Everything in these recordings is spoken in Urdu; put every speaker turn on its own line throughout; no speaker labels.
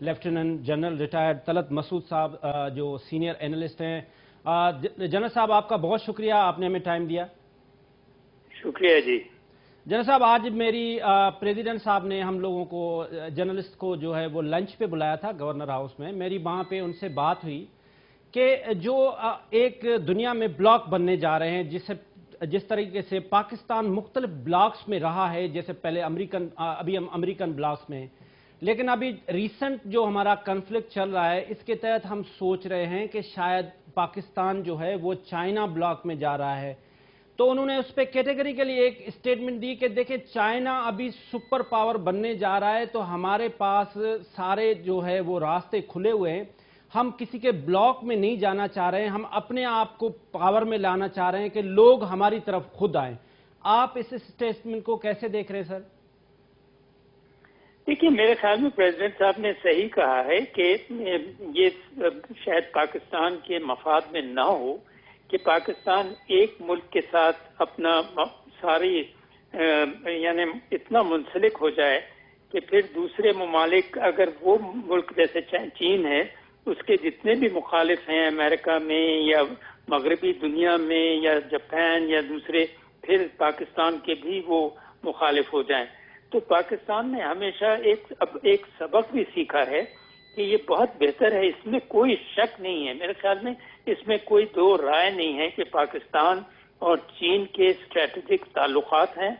لیفٹیننٹ جنرل ریٹائرڈ طلعت مسعود صاحب جو سینئر اینالسٹ ہیں. جنرل صاحب آپ کا بہت شکریہ, آپ نے ہمیں ٹائم دیا.
شکریہ جی.
جنرل صاحب آج میری پریزیڈنٹ صاحب نے ہم لوگوں کو جرنلسٹ کو جو ہے وہ لنچ پہ بلایا تھا گورنر ہاؤس میں. میری وہاں پہ ان سے بات ہوئی کہ جو ایک دنیا میں بلاک بننے جا رہے ہیں, جس طریقے سے پاکستان مختلف بلاکس میں رہا ہے, جیسے پہلے ابھی ہم امریکن بلاکس میں, لیکن ابھی ریسنٹ جو ہمارا کنفلکٹ چل رہا ہے اس کے تحت ہم سوچ رہے ہیں کہ شاید پاکستان جو ہے وہ چائنا بلاک میں جا رہا ہے. تو انہوں نے اس پہ کیٹیگری کے لیے ایک اسٹیٹمنٹ دی کہ دیکھیں چائنا ابھی سپر پاور بننے جا رہا ہے, تو ہمارے پاس سارے جو ہے وہ راستے کھلے ہوئے ہیں, ہم کسی کے بلاک میں نہیں جانا چاہ رہے ہیں, ہم اپنے آپ کو پاور میں لانا چاہ رہے ہیں کہ لوگ ہماری طرف خود آئیں. آپ اس اسٹیٹمنٹ کو کیسے دیکھ رہے ہیں سر؟
دیکھیے میرے خیال میں پریزیڈنٹ صاحب نے صحیح کہا ہے کہ یہ شاید پاکستان کے مفاد میں نہ ہو کہ پاکستان ایک ملک کے ساتھ اپنا ساری یعنی اتنا منسلک ہو جائے کہ پھر دوسرے ممالک, اگر وہ ملک جیسے چین ہے, اس کے جتنے بھی مخالف ہیں امریکہ میں یا مغربی دنیا میں یا جاپان یا دوسرے, پھر پاکستان کے بھی وہ مخالف ہو جائیں. تو پاکستان نے ہمیشہ ایک سبق بھی سیکھا ہے کہ یہ بہت بہتر ہے, اس میں کوئی شک نہیں ہے. میرے خیال میں اس میں کوئی دو رائے نہیں ہے کہ پاکستان اور چین کے اسٹریٹجک تعلقات ہیں.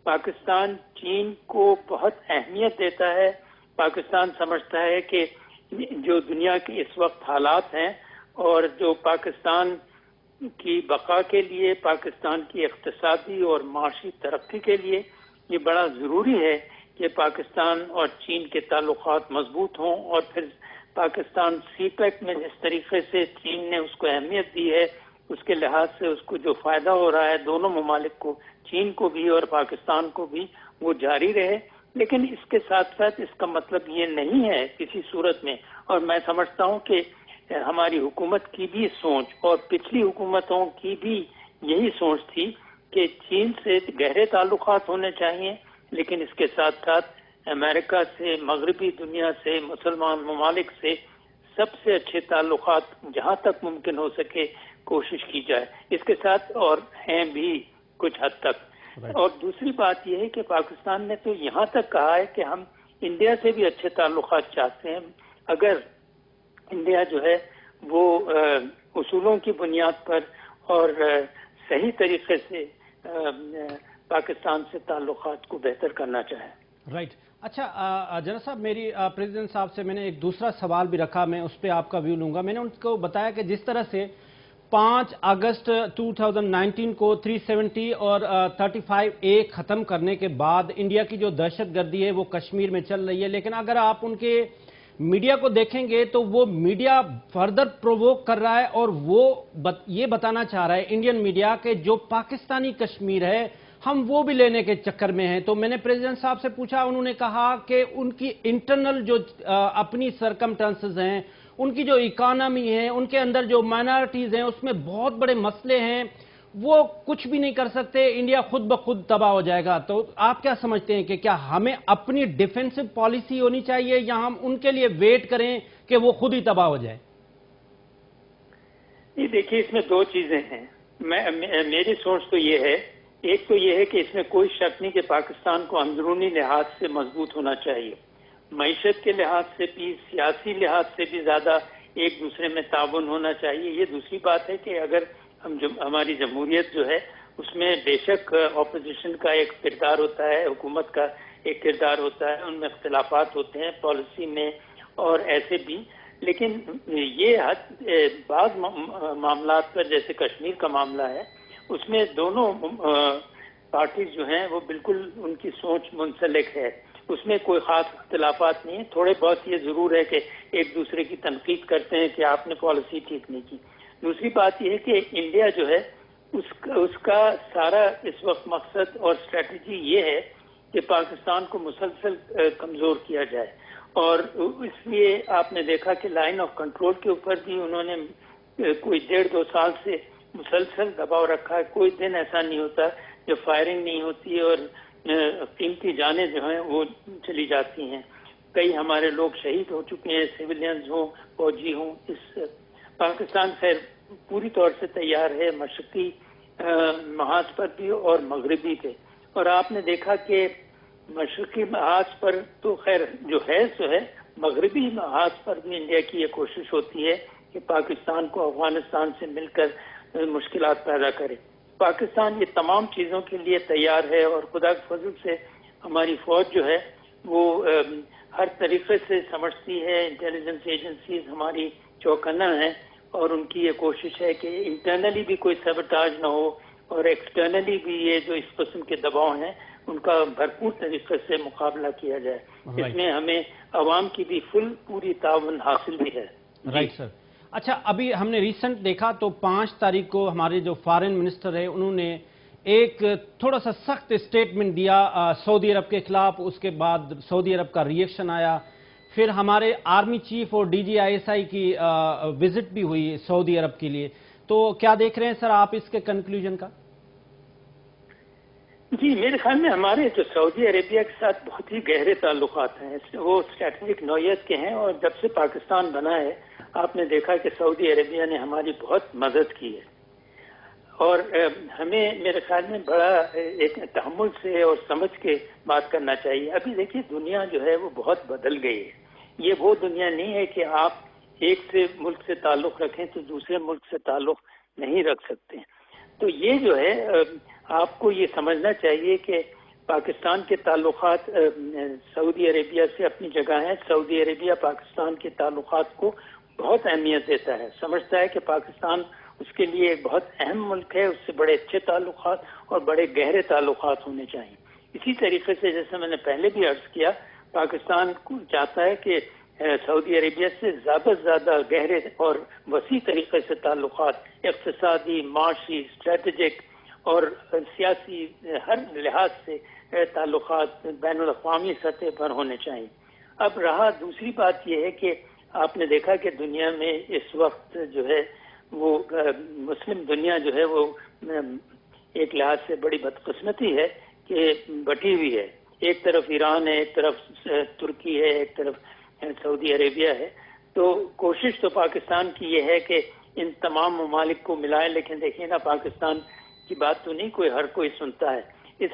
پاکستان چین کو بہت اہمیت دیتا ہے. پاکستان سمجھتا ہے کہ جو دنیا کے اس وقت حالات ہیں اور جو پاکستان کی بقا کے لیے, پاکستان کی اقتصادی اور معاشی ترقی کے لیے یہ بڑا ضروری ہے کہ پاکستان اور چین کے تعلقات مضبوط ہوں. اور پھر پاکستان سی پیک میں جس طریقے سے چین نے اس کو اہمیت دی ہے, اس کے لحاظ سے اس کو جو فائدہ ہو رہا ہے دونوں ممالک کو, چین کو بھی اور پاکستان کو بھی, وہ جاری رہے. لیکن اس کے ساتھ ساتھ اس کا مطلب یہ نہیں ہے کسی صورت میں, اور میں سمجھتا ہوں کہ ہماری حکومت کی بھی سوچ اور پچھلی حکومتوں کی بھی یہی سوچ تھی کہ چین سے گہرے تعلقات ہونے چاہیے, لیکن اس کے ساتھ ساتھ امریکہ سے, مغربی دنیا سے, مسلمان ممالک سے سب سے اچھے تعلقات جہاں تک ممکن ہو سکے کوشش کی جائے. اس کے ساتھ اور ہیں بھی کچھ حد تک. اور دوسری بات یہ ہے کہ پاکستان نے تو یہاں تک کہا ہے کہ ہم انڈیا سے بھی اچھے تعلقات چاہتے ہیں, اگر انڈیا جو ہے وہ اصولوں کی بنیاد پر اور صحیح طریقے سے پاکستان سے تعلقات کو بہتر کرنا چاہے.
رائٹ. اچھا جنرل صاحب, میری پریزیڈنٹ صاحب سے میں نے ایک دوسرا سوال بھی رکھا, میں اس پہ آپ کا ویو لوں گا. میں نے ان کو بتایا کہ جس طرح سے 5 اگست 2019 کو 370 اور 35A ختم کرنے کے بعد انڈیا کی جو دہشت گردی ہے وہ کشمیر میں چل رہی ہے, لیکن اگر آپ ان کے میڈیا کو دیکھیں گے تو وہ میڈیا فردر پرووک کر رہا ہے, اور وہ یہ بتانا چاہ رہا ہے انڈین میڈیا کہ جو پاکستانی کشمیر ہے ہم وہ بھی لینے کے چکر میں ہیں. تو میں نے پریزیڈنٹ صاحب سے پوچھا, انہوں نے کہا کہ ان کی انٹرنل جو اپنی سرکمٹنسز ہیں, ان کی جو اکانومی ہے, ان کے اندر جو مائنارٹیز ہیں, اس میں بہت بڑے مسئلے ہیں, وہ کچھ بھی نہیں کر سکتے, انڈیا خود بخود تباہ ہو جائے گا. تو آپ کیا سمجھتے ہیں کہ کیا ہمیں اپنی ڈیفینسو پالیسی ہونی چاہیے یا ہم ان کے لیے ویٹ کریں کہ وہ خود ہی تباہ ہو جائے؟
یہ دیکھیے اس میں دو چیزیں ہیں. میری سوچ تو یہ ہے, ایک تو یہ ہے کہ اس میں کوئی شک نہیں کہ پاکستان کو اندرونی لحاظ سے مضبوط ہونا چاہیے, معیشت کے لحاظ سے بھی, سیاسی لحاظ سے بھی زیادہ ایک دوسرے میں تعاون ہونا چاہیے. یہ دوسری بات ہے کہ اگر ہماری جمہوریت جو ہے اس میں بے شک اپوزیشن کا ایک کردار ہوتا ہے, حکومت کا ایک کردار ہوتا ہے, ان میں اختلافات ہوتے ہیں پالیسی میں اور ایسے بھی, لیکن یہ بعض معاملات پر جیسے کشمیر کا معاملہ ہے اس میں دونوں پارٹیز جو ہیں وہ بالکل ان کی سوچ منسلک ہے, اس میں کوئی خاص اختلافات نہیں ہیں. تھوڑے بہت یہ ضرور ہے کہ ایک دوسرے کی تنقید کرتے ہیں کہ آپ نے پالیسی ٹھیک نہیں کی. دوسری بات یہ ہے کہ انڈیا جو ہے اس کا سارا اس وقت مقصد اور اسٹریٹجی یہ ہے کہ پاکستان کو مسلسل کمزور کیا جائے, اور اس لیے آپ نے دیکھا کہ لائن آف کنٹرول کے اوپر بھی انہوں نے کوئی 1.5-2 سال سے مسلسل دباؤ رکھا ہے. کوئی دن ایسا نہیں ہوتا جو فائرنگ نہیں ہوتی اور قیمتی جانیں جو ہیں وہ چلی جاتی ہیں. کئی ہمارے لوگ شہید ہو چکے ہیں، سویلینز ہوں، فوجی ہوں۔ پاکستان خیر پوری طور سے تیار ہے، مشرقی محاذ پر بھی اور مغربی پہ، اور آپ نے دیکھا کہ مشرقی محاذ پر تو خیر جو ہے سو ہے، مغربی محاذ پر بھی انڈیا کی یہ کوشش ہوتی ہے کہ پاکستان کو افغانستان سے مل کر مشکلات پیدا کرے۔ پاکستان یہ تمام چیزوں کے لیے تیار ہے، اور خدا کے فضل سے ہماری فوج جو ہے وہ ہر طریقے سے سمجھتی ہے، انٹیلیجنس ایجنسیز ہماری چوکنا ہیں، اور ان کی یہ کوشش ہے کہ انٹرنلی بھی کوئی سیبوٹاج نہ ہو اور ایکسٹرنلی بھی یہ جو اس قسم کے دباؤ ہیں ان کا بھرپور طریقے سے مقابلہ کیا جائے۔ اس میں ہمیں عوام کی بھی پوری تعاون حاصل بھی ہے۔
Right sir. اچھا، ابھی ہم نے ریسنٹ دیکھا تو 5 تاریخ کو ہمارے جو فارن منسٹر ہے انہوں نے ایک تھوڑا سا سخت اسٹیٹمنٹ دیا سعودی عرب کے خلاف، اس کے بعد سعودی عرب کا ریئیکشن آیا، پھر ہمارے آرمی چیف اور D G I S I کی وزٹ بھی ہوئی سعودی عرب کے لیے، تو کیا دیکھ رہے ہیں سر آپ اس کے کنکلوژن کا؟
جی، میرے خیال میں ہمارے جو سعودی عربیہ کے ساتھ بہت ہی گہرے تعلقات ہیں، وہ اسٹریٹجک نوعیت کے ہیں، اور جب سے پاکستان بنا ہے آپ نے دیکھا کہ سعودی عربیہ نے ہماری بہت مدد کی ہے، اور ہمیں میرے خیال میں بڑا ایک تحمل سے اور سمجھ کے بات کرنا چاہیے۔ ابھی دیکھیے دنیا جو ہے وہ بہت بدل گئی ہے، یہ وہ دنیا نہیں ہے کہ آپ ایک سے ملک سے تعلق رکھیں تو دوسرے ملک سے تعلق نہیں رکھ سکتے۔ تو یہ جو ہے آپ کو یہ سمجھنا چاہیے کہ پاکستان کے تعلقات سعودی عربیہ سے اپنی جگہ ہیں، سعودی عربیہ پاکستان کے تعلقات کو بہت اہمیت دیتا ہے، سمجھتا ہے کہ پاکستان اس کے لیے ایک بہت اہم ملک ہے، اس سے بڑے اچھے تعلقات اور بڑے گہرے تعلقات ہونے چاہیے۔ اسی طریقے سے جیسے میں نے پہلے بھی عرض کیا، پاکستان کو چاہتا ہے کہ سعودی عربیہ سے زیادہ سے زیادہ گہرے اور وسیع طریقے سے تعلقات، اقتصادی، معاشی، اسٹریٹجک اور سیاسی ہر لحاظ سے تعلقات بین الاقوامی سطح پر ہونے چاہیے۔ اب رہا دوسری بات یہ ہے کہ آپ نے دیکھا کہ دنیا میں اس وقت جو ہے وہ مسلم دنیا جو ہے وہ ایک لحاظ سے بڑی بدقسمتی ہے کہ بٹی ہوئی ہے، ایک طرف ایران ہے، ایک طرف ترکی ہے، ایک طرف سعودی عربیہ ہے۔ تو کوشش تو پاکستان کی یہ ہے کہ ان تمام ممالک کو ملائے، لیکن دیکھیے نا پاکستان کی بات تو نہیں ہر کوئی سنتا ہے، اس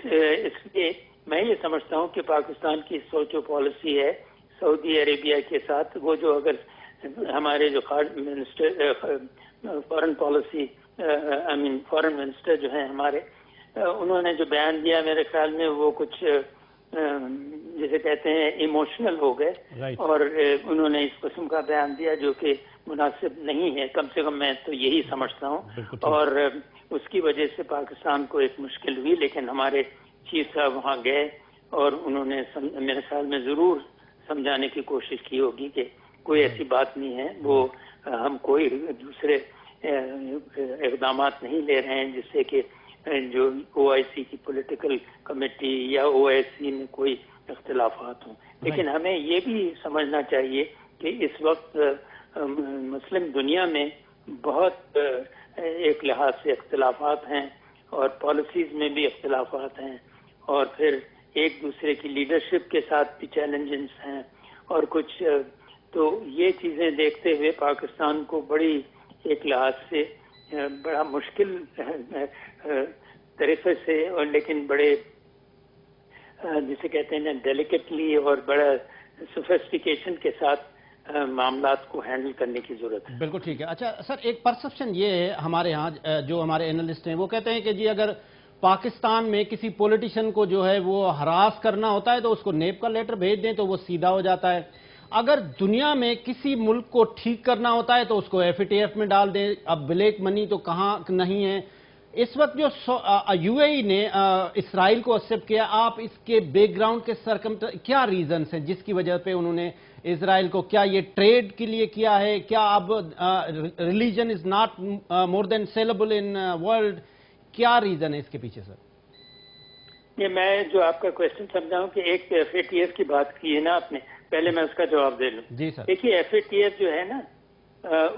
لیے میں یہ سمجھتا ہوں کہ پاکستان کی سوچ و پالیسی ہے سعودی عربیہ کے ساتھ، وہ جو اگر ہمارے جو فارن پالیسی فارن منسٹر جو ہیں ہمارے، انہوں نے جو بیان دیا میرے خیال میں وہ کچھ جسے کہتے ہیں ایموشنل ہو گئے، اور انہوں نے اس قسم کا بیان دیا جو کہ مناسب نہیں ہے، کم سے کم میں تو یہی سمجھتا ہوں، اور اس کی وجہ سے پاکستان کو ایک مشکل ہوئی۔ لیکن ہمارے چیف صاحب وہاں گئے اور انہوں نے میرے خیال میں ضرور سمجھانے کی کوشش کی ہوگی کہ کوئی ایسی بات نہیں ہے، وہ ہم کوئی دوسرے اقدامات نہیں لے رہے ہیں جس سے کہ جو او آئی سی کی پولیٹیکل کمیٹی یا او آئی سی میں کوئی اختلافات ہوں، لیکن ہمیں یہ بھی سمجھنا چاہیے کہ اس وقت مسلم دنیا میں بہت ایک لحاظ سے اختلافات ہیں، اور پالیسیز میں بھی اختلافات ہیں، اور پھر ایک دوسرے کی لیڈرشپ کے ساتھ بھی چیلنجز ہیں، اور کچھ تو یہ چیزیں دیکھتے ہوئے پاکستان کو بڑی ایک لحاظ سے بڑا مشکل طریقے سے اور لیکن بڑے جسے کہتے ہیں ڈیلیکیٹلی اور بڑا سوفسٹیکیشن کے ساتھ معاملات کو ہینڈل کرنے کی ضرورت ہے۔
بالکل ٹھیک ہے۔ اچھا سر، ایک پرسپشن یہ ہے ہمارے ہاں جو ہمارے اینالسٹ ہیں وہ کہتے ہیں کہ جی اگر پاکستان میں کسی پولیٹیشین کو جو ہے وہ ہراس کرنا ہوتا ہے تو اس کو نیب کا لیٹر بھیج دیں تو وہ سیدھا ہو جاتا ہے، اگر دنیا میں کسی ملک کو ٹھیک کرنا ہوتا ہے تو اس کو ایف اے ٹی ایف میں ڈال دیں، اب بلیک منی تو کہاں نہیں ہے۔ اس وقت جو یو اے ای نے اسرائیل کو ایکسیپٹ کیا، آپ اس کے بیک گراؤنڈ کے کیا ریزنز ہیں جس کی وجہ پہ انہوں نے اسرائیل کو، کیا یہ ٹریڈ کے لیے کیا ہے، کیا اب religion is not more than saleable in world, کیا ریزن ہے اس کے پیچھے سر؟
یہ میں جو آپ کا کوشچن سمجھا ہوں کہ ایک ایف اے ٹی ایف کی بات کی ہے نا آپ نے، پہلے میں اس کا جواب دے لوں۔
جی سر۔
دیکھیے ایف اے ٹی ایف جو ہے نا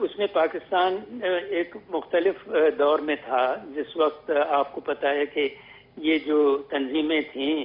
اس میں پاکستان ایک مختلف دور میں تھا، جس وقت آپ کو پتا ہے کہ یہ جو تنظیمیں تھیں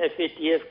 FATF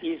30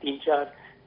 3-4